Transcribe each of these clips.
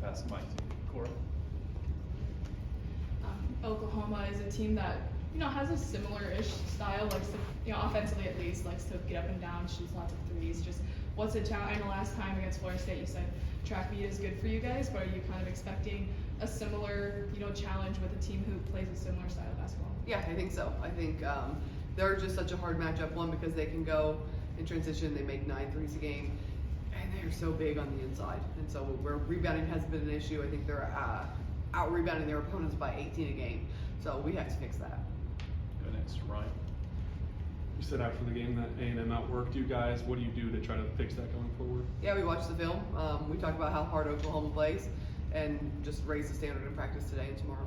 pass the mic to Cora. Oklahoma is a team that, has a similar-ish style, likes to, offensively at least, likes to get up and down, shoots lots of threes. Just what's a challenge? I know last time against Florida State you said track meet is good for you guys, but are you kind of expecting a similar, challenge with a team who plays a similar style of basketball? Yeah, I think so. I think they're just such a hard matchup, one, because they can go in transition, they make 9 threes a game, and they're so big on the inside. And so where rebounding has been an issue, I think they're out-rebounding their opponents by 18 a game. So we have to fix that. Go next, Ryan. You said after the game that A&M outworked you guys. What do you do to try to fix that going forward? Yeah, we watched the film. We talked about how hard Oklahoma plays and just raise the standard in practice today and tomorrow.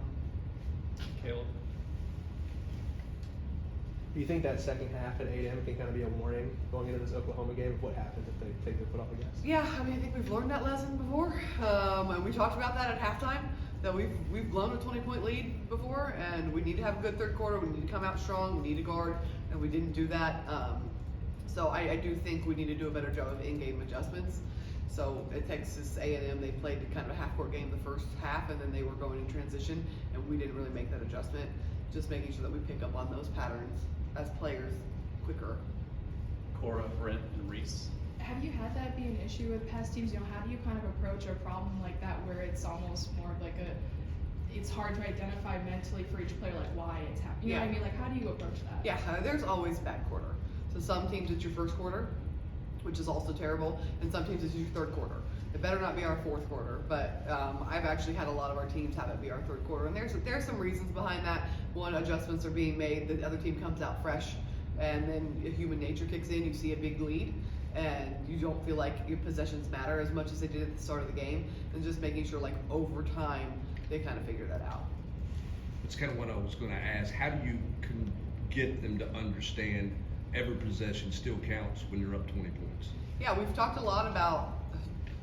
Caleb. Do you think that second half at A&M can kind of be a warning going into this Oklahoma game of what happens if they take their foot off the gas? Yeah, I mean, I think we've learned that lesson before. And we talked about that at halftime, that we've blown a 20-point lead before, and we need to have a good third quarter. We need to come out strong. We need to guard, and we didn't do that. So I do think we need to do a better job of in-game adjustments. So at Texas A&M, they played kind of a half-court game the first half, and then they were going in transition, and we didn't really make that adjustment. Just making sure that we pick up on those patterns as players quicker. Cora, Brent, and Reese. Have you had that be an issue with past teams? How do you kind of approach a problem like that where it's almost more of like it's hard to identify mentally for each player, like why it's happening? You know what I mean? Like, how do you approach that? Yeah, there's always bad quarter. So some teams it's your first quarter, which is also terrible, and some teams it's your third quarter. It better not be our fourth quarter, but I've actually had a lot of our teams have it be our third quarter, and there's some reasons behind that. One, adjustments are being made, the other team comes out fresh, and then human nature kicks in, you see a big lead, and you don't feel like your possessions matter as much as they did at the start of the game, and just making sure like over time they kind of figure that out. It's kind of what I was going to ask. How do you get them to understand every possession still counts when you're up 20 points? Yeah, we've talked a lot about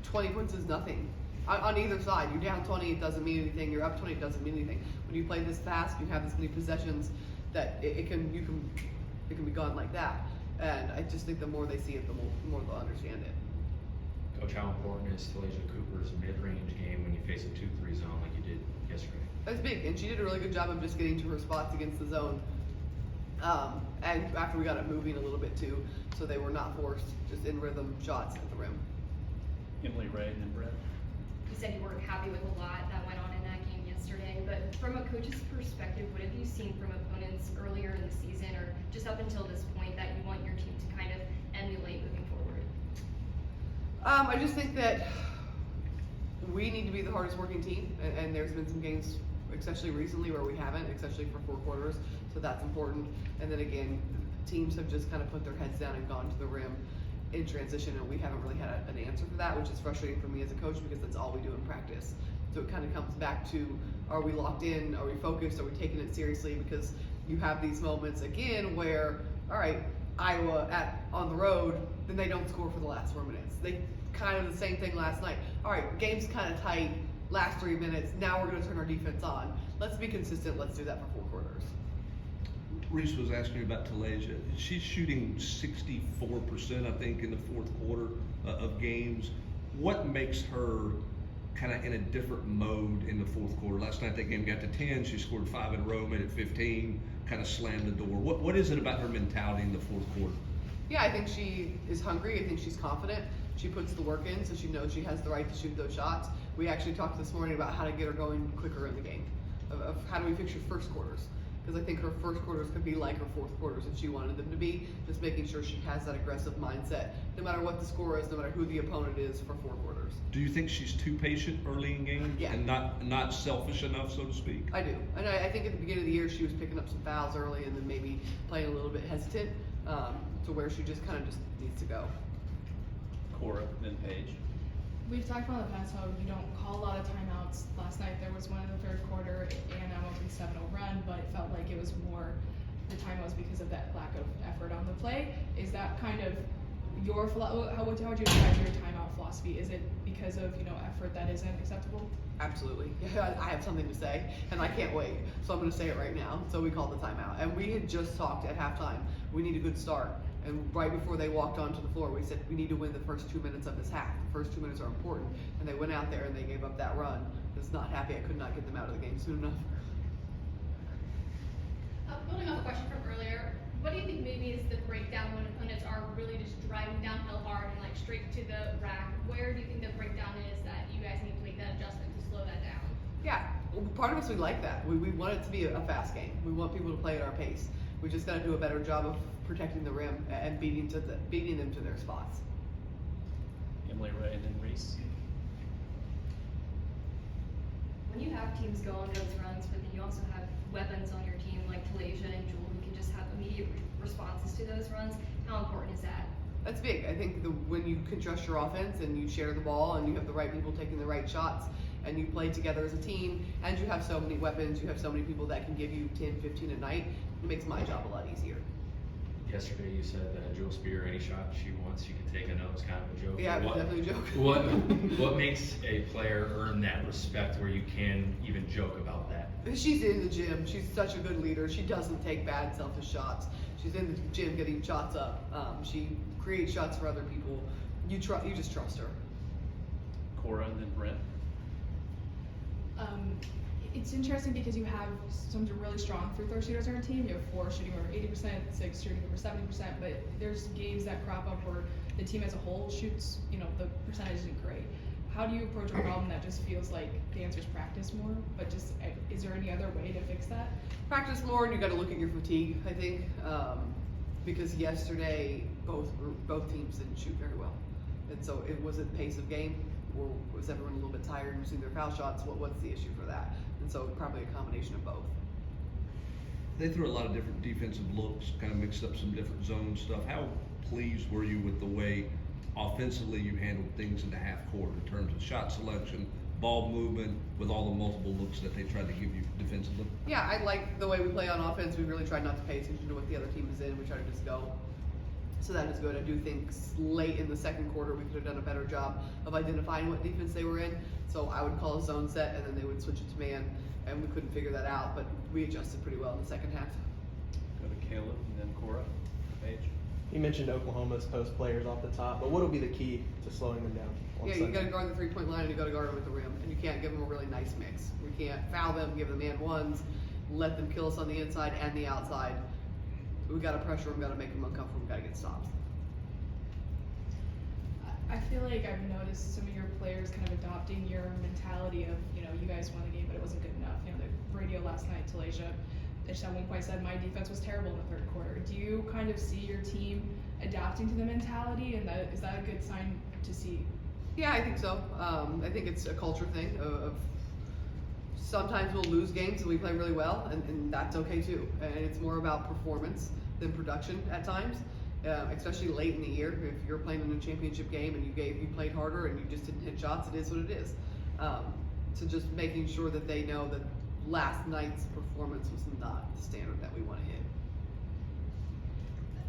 20 points is nothing. On either side, you're down 20, it doesn't mean anything. You're up 20, it doesn't mean anything. When you play this fast, you have this many possessions that it can be gone like that. And I just think the more they see it, the more they'll understand it. Coach, how important is Talasia Cooper's mid-range game when you face a 2-3 zone like you did yesterday? That's big, and she did a really good job of just getting to her spots against the zone. And after we got it moving a little bit too, so they were not forced just in rhythm shots at the rim. Emily, Ray, and then Brett. You said you weren't happy with a lot that went on in that game yesterday, but from a coach's perspective, what have you seen from opponents earlier in the season or just up until this point that you want your team to kind of emulate moving forward? I just think that we need to be the hardest working team, and there's been some games, especially recently, where we haven't, especially for 4 quarters, so that's important. And then again, teams have just kind of put their heads down and gone to the rim in transition, and we haven't really had an answer for that, which is frustrating for me as a coach because that's all we do in practice. So it kind of comes back to, are we locked in, are we focused, are we taking it seriously? Because you have these moments again where, all right, Iowa on the road, then they don't score for the last 4 minutes. They kind of the same thing last night. All right, game's kind of tight, last 3 minutes, now we're going to turn our defense on. Let's be consistent, let's do that for 4 quarters. Reese was asking you about Talasia. She's shooting 64%, I think, in the fourth quarter of games. What makes her kind of in a different mode in the fourth quarter? Last night that game got to 10. She scored 5 in a row, made it 15, kind of slammed the door. What is it about her mentality in the fourth quarter? Yeah, I think she is hungry. I think she's confident. She puts the work in, so she knows she has the right to shoot those shots. We actually talked this morning about how to get her going quicker in the game, of how do we fix her first quarters. Because I think her first quarters could be like her fourth quarters if she wanted them to be, just making sure she has that aggressive mindset, no matter what the score is, no matter who the opponent is for 4 quarters. Do you think she's too patient early in games Yeah. and not selfish enough, so to speak? I do. And I think at the beginning of the year she was picking up some fouls early and then maybe playing a little bit hesitant to where she just kind of just needs to go. Cora, then Paige. We've talked about in the past how you don't call a lot of timeouts. Last night there was one in the third quarter, and I opened 7-0 run, but it felt like it was more the timeouts because of that lack of effort on the play. Is that kind of your how would you describe your timeout philosophy? Is it because of effort that isn't acceptable? Absolutely. Yeah, I have something to say, and I can't wait. So I'm going to say it right now. So we called the timeout, and we had just talked at halftime. We need a good start, And right before they walked onto the floor, we said, we need to win the first 2 minutes of this half. The first 2 minutes are important. And they went out there and they gave up that run. I was not happy I could not get them out of the game soon enough. Building off a question from earlier, what do you think maybe is the breakdown when opponents are really just driving downhill hard and like straight to the rack? Where do you think the breakdown is that you guys need to make that adjustment to slow that down? Yeah, well, part of us, we like that. We want it to be a fast game. We want people to play at our pace. We just gotta do a better job of protecting the rim and beating them to their spots. Emily Ray and then Reese. When you have teams go on those runs, but then you also have weapons on your team like Talaysia and Jewel who can just have immediate responses to those runs, how important is that? That's big. I think when you can trust your offense and you share the ball and you have the right people taking the right shots and you play together as a team and you have so many weapons, you have so many people that can give you 10, 15 a night, it makes my job a lot easier. Yesterday you said that Jewel Spear, any shot she wants, she can take. I know it's kind of a joke. Yeah, but it's definitely a joke. What makes a player earn that respect where you can even joke about that? She's in the gym. She's such a good leader. She doesn't take bad, selfish shots. She's in the gym getting shots up. She creates shots for other people. You just trust her. Cora and then Brent. It's interesting because you have some really strong free throw shooters on your team. You have 4 shooting over 80%, 6 shooting over 70%, but there's games that crop up where the team as a whole shoots, the percentage isn't great. How do you approach a problem that just feels like the answer is practice more, but just, is there any other way to fix that? Practice more, and you got to look at your fatigue, I think, because yesterday both teams didn't shoot very well, and so it was it pace of game, or was everyone a little bit tired using their foul shots? What's the issue for that? And so probably a combination of both. They threw a lot of different defensive looks, kind of mixed up some different zone stuff. How pleased were you with the way offensively you handled things in the half court in terms of shot selection, ball movement, with all the multiple looks that they tried to give you defensively? Yeah, I like the way we play on offense. We really try not to pay attention to what the other team is in. We try to just go. So that is good. I do think late in the second quarter we could have done a better job of identifying what defense they were in. So I would call a zone set and then they would switch it to man, and we couldn't figure that out, but we adjusted pretty well in the second half. Go to Caleb and then Cora. Paige. You mentioned Oklahoma's post players off the top, but what will be the key to slowing them down on Yeah, Sunday? you got to guard the 3-point line and you got to guard them with the rim, and you can't give them a really nice mix. We can't foul them, give them and ones, let them kill us on the inside and the outside. We got to pressure them, got to make them uncomfortable, got to get stops. I feel like I've noticed some of your players kind of adopting your mentality of, you guys won the game, but it wasn't good enough. The radio last night, Talaysia, at one point said, my defense was terrible in the third quarter. Do you kind of see your team adapting to the mentality, and is that a good sign to see? Yeah, I think so. I think it's a culture thing of sometimes we'll lose games and we play really well, and that's okay too. And it's more about performance than production at times. Especially late in the year, if you're playing in a championship game and you played harder and you just didn't hit shots, it is what it is. So just making sure that they know that last night's performance was not the standard that we want to hit.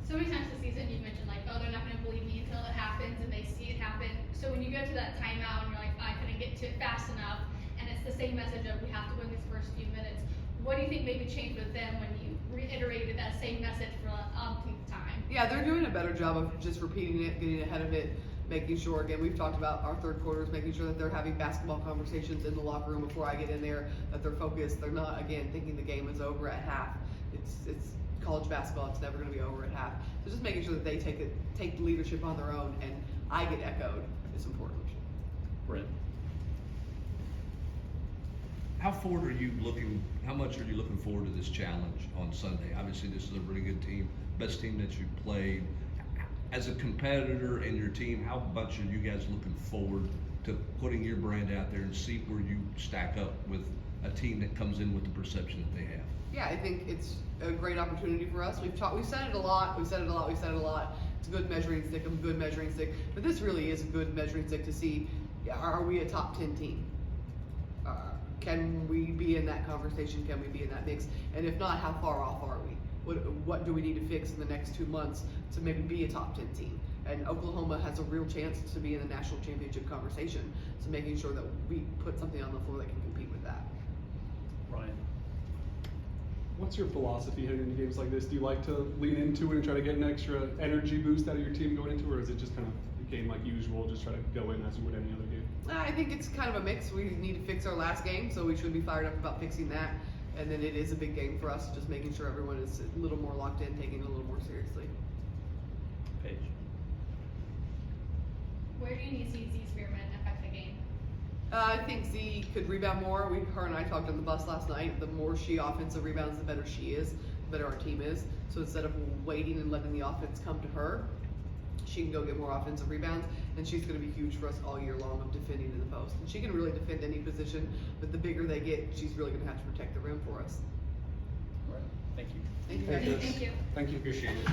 So many times this season you've mentioned like, oh, they're not going to believe me until it happens, and they see it happen. So when you go to that timeout and you're like, I couldn't get to it fast enough, and it's the same message of we have to win these first few minutes, what do you think maybe changed with them when you reiterated that same message for the umpteenth time? Yeah, they're doing a better job of just repeating it, getting ahead of it, making sure, again, we've talked about our third quarters, making sure that they're having basketball conversations in the locker room before I get in there, that they're focused, they're not, again, thinking the game is over at half. It's college basketball, it's never gonna be over at half. So just making sure that they take leadership on their own, and I get echoed is important. Brent. How much are you looking forward to this challenge on Sunday? Obviously, this is a really good team, best team that you've played. As a competitor in your team, how much are you guys looking forward to putting your brand out there and see where you stack up with a team that comes in with the perception that they have? Yeah, I think it's a great opportunity for us. We've said it a lot. It's a good measuring stick, but this really is a good measuring stick to see, are we a top 10 team? Can we be in that conversation? Can we be in that mix? And if not, how far off are we? What do we need to fix in the next 2 months to maybe be a top 10 team? And Oklahoma has a real chance to be in the national championship conversation. So making sure that we put something on the floor that can compete with that. Ryan. What's your philosophy heading into games like this? Do you like to lean into it and try to get an extra energy boost out of your team going into it, or is it just kind of a game like usual, just try to go in as you would any other game? I think it's kind of a mix. We need to fix our last game, so we should be fired up about fixing that. And then it is a big game for us, just making sure everyone is a little more locked in, taking it a little more seriously. Paige. Where do you need to see Z Spearman affect the game? I think Z could rebound more. Her and I talked on the bus last night. The more she offensive rebounds, the better she is, the better our team is. So instead of waiting and letting the offense come to her, she can go get more offensive rebounds, and she's going to be huge for us all year long of defending in the post. And she can really defend any position, but the bigger they get, she's really going to have to protect the rim for us. All right, thank you. Thank you. Thank you. Thank you. Thank you. Appreciate it.